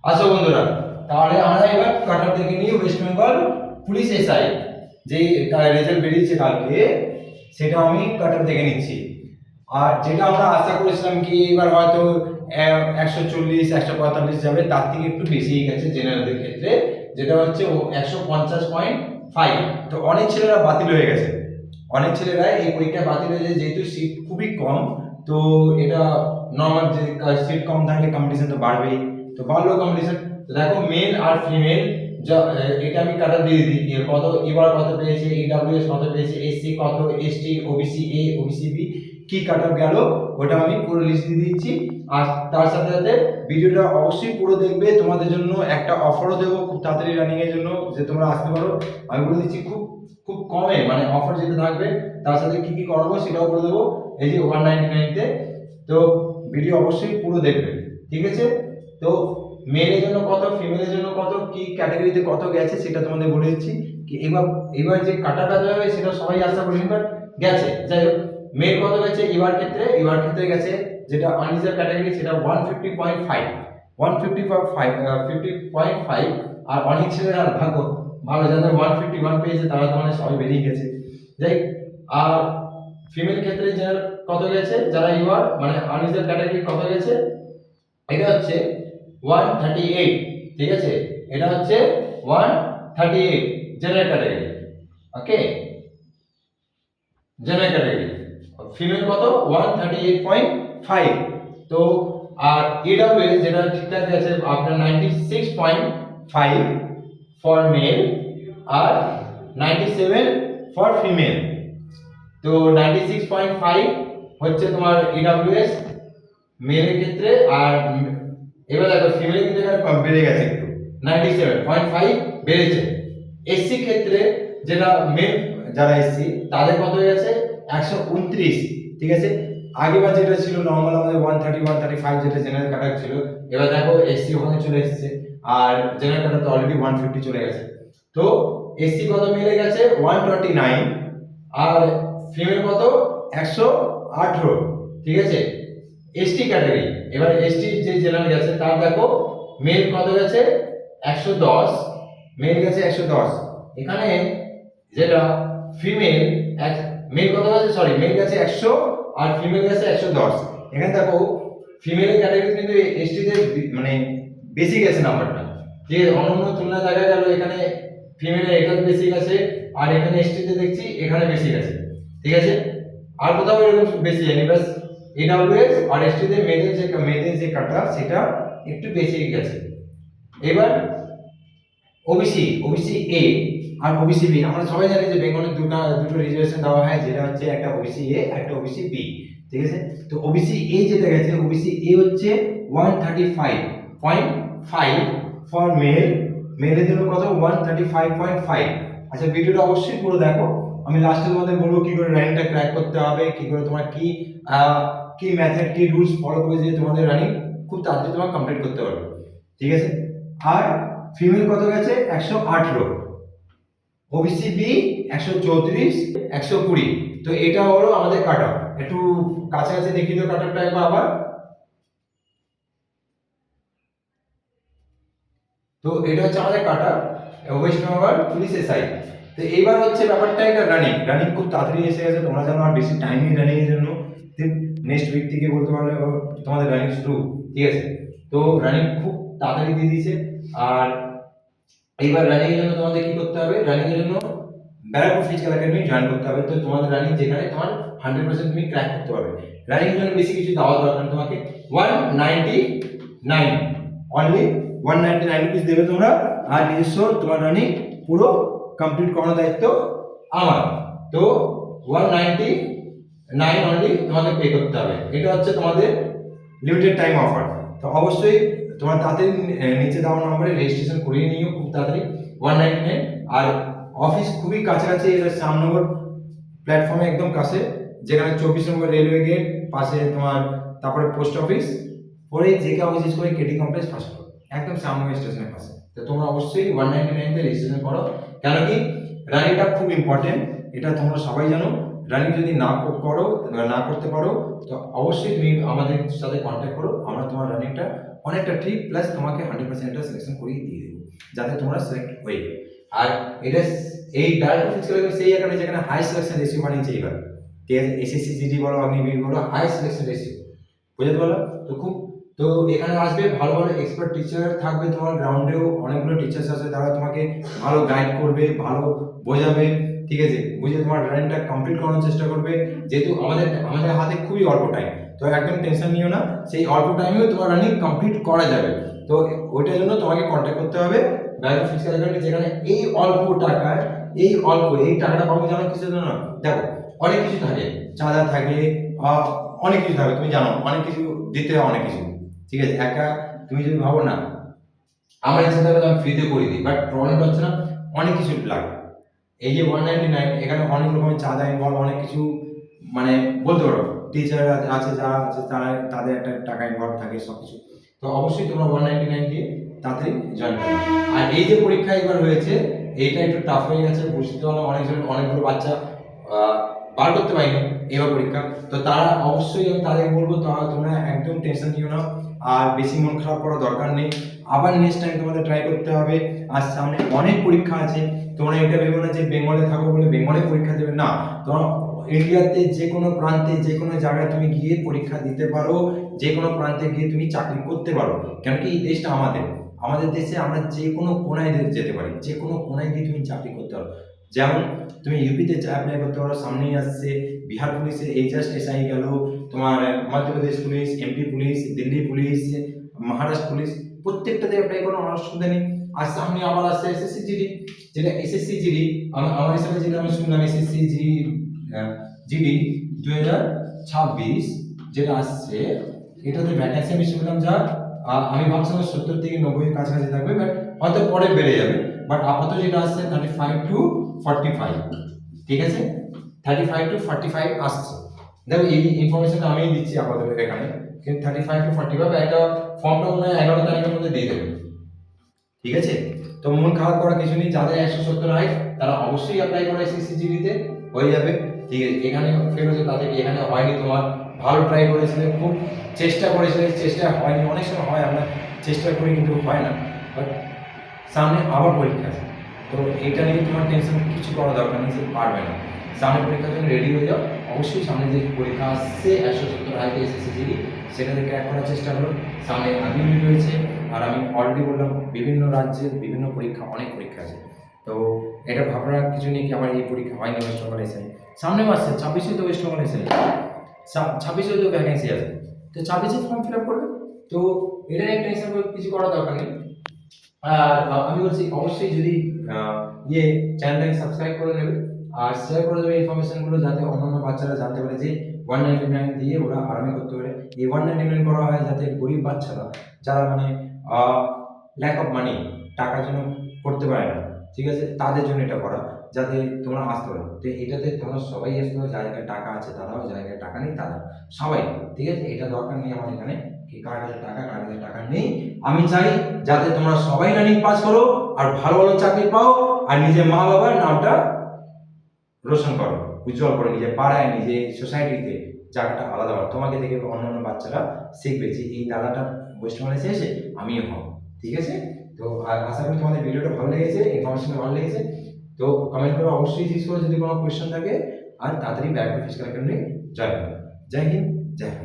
আসো বন্ধুরা, তাহলে আমরা এবার কাট অফ দেখে নিই ওয়েস্ট বেঙ্গল পুলিশ এসআই যে রেজাল্ট বেরিয়েছে কালকে, সেটা আমি কাট অফ দেখে নিচ্ছি। আর যেটা আমরা আশা করেছিলাম কি এবার হয়তো 140 145 যাবে, তার থেকে একটু বেশি গেছে জেনারেলদের ক্ষেত্রে, যেটা হচ্ছে ও 150.5। তো অনেক ছেলেরা বাতিল হয়ে গেছে, অনেক ছেলেরা এই পরীক্ষা বাতিল হয়ে যায় যেহেতু সিট খুবই কম। তো এটা নর্মাল, যে সিট কম থাকলে কম্পিটিশন তো বাড়বেই, তো বাড়লো কম্পিটিশন। তো দেখো মেল আর ফিমেল, এটা আমি কাটা দিয়ে দিই কত এবার কত পেয়েছে, ইডব্লিউএস কত পেয়েছে, এসসি কত, ST, OBC A, OBC B কি কাট অফ গেল, ওটা আমি পুরো লিস্ট দিয়ে দিচ্ছি। আর তার সাথে সাথে ভিডিওটা অবশ্যই পুরো দেখবে, তোমাদের জন্য একটা অফারও দেবো খুব তাড়াতাড়ি রানিং এর জন্য, যে তোমরা আসতে পারো। আমি বলে দিচ্ছি খুব খুব কমে, মানে অফার যেটা থাকবে তার সাথে কি কি করাবো সেটাও বলে দেবো, এই যে 199-তে। তো ভিডিও অবশ্যই পুরো দেখবে, ঠিক আছে? তো মেলের জন্য কত, ফিমেলের জন্য কত, কি ক্যাটাগরিতে কত গেছে সেটা তোমাদের বলে দিচ্ছি। কি এবার এবার যে কাটাটা যাবে সেটা সবাই আশা করি এবার গেছে। যাই হোক, মেল কত গেছে এবার ক্ষেত্রে গেছে, যেটা আনরিজার্ভ ক্যাটাগরি সেটা 150.5, 150.5। আর অনেক ছেলেরা ভাগ্য ভালো, যাদের 151 পেয়েছে তারা তো মানে সবাই বেরিয়ে গেছে। যাই, আর ফিমেল ক্ষেত্রে যারা কত গেছে, যারা এবার মানে আনরিজার্ভ ক্যাটাগরি কত গেছে, এটা হচ্ছে 138, ঠিক আছে? এটা হচ্ছে 138 জেনারেল ক্যাটাগরি, ওকে, জেনারেল ক্যাটাগরি। ফিমেল কত 138.5। তো আর এডব্লিউএস যেটা ঠিকঠাক আছে আপনার 96.5 ফর মেল আর 97 ফর ফিমেল। তো 96.5 হচ্ছে তোমার ইডব্লিউএস মেলের ক্ষেত্রে, আর এবার দেখো ফিমেলের ক্ষেত্রে এখানে বেড়ে গেছে একটু, 97.5 বেড়েছে। এসসি ক্ষেত্রে যেটা মেল যারা এসসি তাদের কত হয়ে গেছে 129, ঠিক আছে? আগেবার যেটা ছিল নর্মাল আমাদের 130 135 যেটা জেনারেল কাটার ছিল, এবার দেখো এসসি ওখানে চলে এসেছে, আর জেনারেল কাটার তো অলরেডি 150 চলে গেছে। তো এসসি কত মিলে গেছে 129, আর ফিমেল কত 118, ঠিক আছে? এসটি ক্যাটাগরি, এবার এসটি যে জেনারেল গেছে তার দেখো মেল কত গেছে 110, মেল গেছে 110। এখানে যেটা ফিমেল মেল কত গেছে, সরি মেল গেছে 100 আর ফিমেল গেছে 110। এখানে দেখো ফিমেলের ক্যাটাগরি কিন্তু এসটি তে মানে বেশি গেছে নাম্বারটা, যে অন্যান্য তুলনায় দেখা গেল এখানে ফিমেলের এটা বেশি গেছে, আর এখানে এসটি তে দেখছি এখানে বেশি গেছে, ঠিক আছে? আর কোথাও এরকম বেশি যায়নি, বাস এডব্লিউএস আর এসটি তে মেয়েদের যে কাটা সেটা একটু বেশি গেছে। এবার ওবিসি এ আর ওবিসি বি, আমরা সবাই জানি যে বেঙ্গলে দুটো রিজার্ভেশন দেওয়া হয়, যেটা হচ্ছে একটা ওবিসি এ একটা ওবিসি বি, ঠিক আছে? তো ওবিসি এ যেটা গেছে, ওবিসি এ হচ্ছে 135.5 ফর মেল, মেলের জন্য কত 135.5। আচ্ছা, ভিডিওটা অবশ্যই পুরো দেখো, আমি লাস্টে তোমাদের বলবো কি করে রানিংটা ক্র্যাক করতে হবে, কি করে তোমার কি মেথড কি রুলস ফলো করে যে তোমাদের রানিং খুব তাড়াতাড়ি তোমার কমপ্লিট করতে পারবে, ঠিক আছে? আর ফিমেল কত গেছে 118, ওবিসি বি 134, 120। তো এটা হলো আমাদের কাট অফ। একটু কাছাকাছি দেখি তো কাট অফটা একবার আবার। তো এটা হচ্ছে আমাদের cut off West Bengal police SI. তো এইবার হচ্ছে ব্যাপারটা, এটা রানিং খুব তাড়াতাড়ি এসে গেছে, তোমরা জানো আর বেশি টাইম নেই রানিং এর জন্য। নেক্সট উইক থেকে বলতে পারলে তোমাদের রানিং শুরু, ঠিক আছে? তো রানিং খুব তাড়াতাড়ি দিয়ে দিয়েছে। আর এইবার রানিং এর জন্য তোমাদের কি করতে হবে, রানিং এর জন্য ব্যারাকপুর ফিজিক্যাল একাডেমি জয়েন করতে হবে। তো তোমাদের রানিং যেখানে তোমার 100% তুমি ক্র্যাক করতে পারবে। রানিং এর জন্য বেশি কিছু দেওয়া দরকার, তোমাকে 199 অনলি 199 রুপিস দেবে তোমরা, আর নিজস্ব তোমার রানিং পুরো কমপ্লিট করানোর দায়িত্ব আমার। তো 199 অনলি তোমাকে পে করতে হবে। এটা হচ্ছে তোমাদের লিমিটেড টাইম অফার। তো অবশ্যই তোমার তাড়াতাড়ি নিচে দেওয়া নম্বরে রেজিস্ট্রেশন করিয়ে নিও খুব তাড়াতাড়ি। 199, আর অফিস খুবই কাছাকাছি, এটা 4 নম্বর প্ল্যাটফর্মে একদম কাছে, যেখানে 24 নম্বর রেলওয়ে গেট পাশে তোমার, তারপরে পোস্ট অফিস, পরে জেকে অফিস করে কেটি কমপ্লেক্স ফার্স্ট ফ্লোর, একদম সামনে স্টেশনের পাশে। তো তোমরা অবশ্যই 199 তে রেজিস্ট্রেশন করো, কেন কি রানিংটা খুব ইম্পর্টেন্ট, এটা তোমরা সবাই জানো। রানিং যদি না করতে পারো তো অবশ্যই তুমি আমাদের সাথে কন্ট্যাক্ট করো, আমরা তোমার রানিংটা অনেকটা ট্রিক প্লাস তোমাকে 100% সিলেকশন করিয়ে দিয়ে দেবো যাতে তোমরা সিলেক্ট হয়ে যাও। আর এটা এই ডাইরেক্ট ফিজিক্যাল সেই এখানে যেখানে হাই সিলেকশন রেশিও বানিয়েছে এবার, ঠিক আছে, এসএসসি জিডি বলো অগ্নিবীর বলো হাই সিলেকশন রেশিও, বুঝতে পারলো তো খুব। তো এখানে আসবে ভালো ভালো এক্সপার্ট টিচার থাকবে, তোমার গ্রাউন্ডেও অনেকগুলো টিচার্স আছে যারা তোমাকে ভালো গাইড করবে, ভালো বোঝাবে, ঠিক আছে, বুঝে তোমার রানিংটা কমপ্লিট করানোর চেষ্টা করবে। যেহেতু আমাদের হাতে খুবই অল্প টাইম, তো একদম টেনশন নিও না, সেই অল্প টাইমেও তোমার রানিং কমপ্লিট করা যাবে। তো ওইটার জন্য তোমাকে কন্ট্যাক্ট করতে হবে ব্যাঙ্ক ফিজিক্যাল একাডেমি, যেখানে এই অল্প টাকায় এই টাকাটা পাবো জানো কিসের জন্য? দেখো অনেক কিছু থাকে, চাঁদা থাকে, অনেক কিছু থাকে, তুমি জানো অনেক কিছু দিতে হয়, অনেক কিছু, ঠিক আছে। একা তুমি যদি ভাবো না আমার ইচ্ছা থাকে আমি ফ্রিতে করে দিই, বাট প্রবলেমটা হচ্ছে না অনেক কিছু লাগে। এই যে 199 এখানে অনেক রকমের চাঁদা ইনভলভ, অনেক কিছু মানে বলতে পারো টিচার আছে যারা আছে তারা তাদের একটা টাকা ইনভলভ থাকে সব কিছু। তো অবশ্যই তোমরা 199 দিয়ে তাড়াতাড়ি জয়েন করো। আর এই যে পরীক্ষা এবার হয়েছে এইটা একটু টাফ হয়ে গেছে, বুঝতে পারলাম অনেকগুলো বাচ্চা বার করতে পারিনি এবার পরীক্ষা। তো তারা অবশ্যই আমি তাদের বলবো তোমরা একদম টেনশন নিও না, আর বেশি মন খারাপ করার দরকার নেই, আবার নেক্সট টাইম তোমাদের ট্রাই করতে হবে। আর সামনে অনেক পরীক্ষা আছে, তোমরা এটা ভেবো না যে বেঙ্গলে থাকো বলে বেঙ্গলে পরীক্ষা দেবে, না, তোমরা ইন্ডিয়াতে যে কোনো প্রান্তে যে কোনো জায়গায় তুমি গিয়ে পরীক্ষা দিতে পারো, যে কোনো প্রান্তে গিয়ে তুমি চাকরি করতে পারো, কেন কি এই দেশটা আমাদের দেশে আমরা যে কোনো কোনায় যেতে পারি, যে কোনো কোনায় গিয়ে তুমি চাকরি করতে পারো। যেমন তুমি ইউপিতে অ্যাপ্লাই করতে পারো, সামনেই আসছে বিহার পুলিশে এই জাস্ট এসআই গেল, তোমার Madhya Pradesh police, MP police, Delhi police, Maharashtra police, প্রত্যেকটাতে অ্যাপ্লাই করো, অসুবিধা নেই। আর সামনে আবার আসছে এসএসসি জিডি, যেটা এসএসসি জিডি আমার হিসাবে যেটা আমি শুনলাম এসএসসি জিডি 2026 যেটা আসছে, এটাতে ভ্যাকেন্সি আমি শুনলাম যা আমি ভাবছিলাম 70 থেকে 90 এর কাছাকাছি থাকবে, বাট হয়তো পরে বেড়ে যাবে। বাট আপাতত যেটা আসছে 35 টু 45, ঠিক আছে, 35 টু 45 আসছে। দেখো এই ইনফরমেশনটা আমি দিচ্ছি আপাতত এখানে, কিন্তু 35 টু 45 এটা ফর্মটা মনে হয় 11 তারিখের মধ্যে দিয়ে দেবে, ঠিক আছে। তো মন খারাপ করার কিছু নেই, যাদের 170 হয় তারা অবশ্যই অ্যাপ্লাই করে এসএসসি জিডিতে হয়ে যাবে, ঠিক আছে। এখানে ফেল হয়েছে তাদের এখানে হয়নি, তোমার ভালো ট্রাই করেছিলে, খুব চেষ্টা করেছিলে, চেষ্টা হয়নি, অনেক সময় হয় আমরা চেষ্টা করি কিন্তু হয় না, বাট সামনে আবার পরীক্ষা আছে, তো এটা নিয়ে তোমার টেনশন কিছু করার দরকার নেই, যে পারবে না। সামনে পরীক্ষার জন্য রেডি হয়ে যাও, অবশ্যই সামনে যে পরীক্ষা আসছে 170 হাইতে এসএসসি জিডি সেটাতে ক্র্যাক করার চেষ্টা করো। সামনে আগ্নেয়গিরি রয়েছে, আর আমি অলরেডি বললাম বিভিন্ন রাজ্যের বিভিন্ন পরীক্ষা, অনেক পরীক্ষা আছে, তো এটা ভাবনার কিছু নেই কি আমার এই পরীক্ষা হয়নি ওয়েস্ট বেঙ্গল এসআই, সামনেও আসছে 26 তো ওয়েস্ট বেঙ্গল এসআই, 26 তো ভ্যাকেন্সি আছে, তো 26 ফর্ম ফিল আপ করবে, তো এটা একটা হিসাবে কিছু করার দরকার নেই। আর আমি বলছি অবশ্যই যদি চ্যানেলটাকে সাবস্ক্রাইব করে নেবে আর শেয়ার করে দেবে ইনফরমেশনগুলো, যাতে অন্যান্য বাচ্চারা জানতে পারে যে 199 দিয়ে ওরা আরামে করতে পারে। এই 199 করা হয় যাতে গরিব বাচ্চারা যারা মানে ল্যাক অফ মানি, টাকার জন্য করতে পারে না, ঠিক আছে, তাদের জন্য এটা করা, যাতে তোমরা আসতে পারো। তো এটাতে তোমরা সবাই আসতে পারো, জায়গায় টাকা আছে তারাও, জায়গায় টাকা নেই তারা, সবাই, ঠিক আছে। এটা দরকার নেই আমার এখানে কি কার কাছে টাকা কার কাছে টাকা নেই, আমি চাই যাতে তোমরা সবাই রানিং পাস করো আর ভালো ভালো চাকরি পাও, আর নিজের মা বাবার নামটা রোশন করো, উজ্জ্বল করো, নিজের পাড়ায় নিজে সোসাইটিতে জায়গাটা আলাদা হয়, তোমাকে দেখে অন্যান্য বাচ্চারা শিখবে যে এই দাদাটা ওয়েস্ট বেঙ্গলে এসে আমিও হব, ঠিক আছে। তো আশা করি তোমাদের ভিডিওটা ভালো লেগেছে, ইনফরমেশনটা ভালো লেগেছে, তো কমেন্ট করে অবশ্যই জিজ্ঞেস করো যদি কোনো কোয়েশ্চেন থাকে, আর তাড়াতাড়ি ব্যাক ফিজিক্যাল একাডেমি জয়েন করো। জয় হিন্দ, জয় ভারত।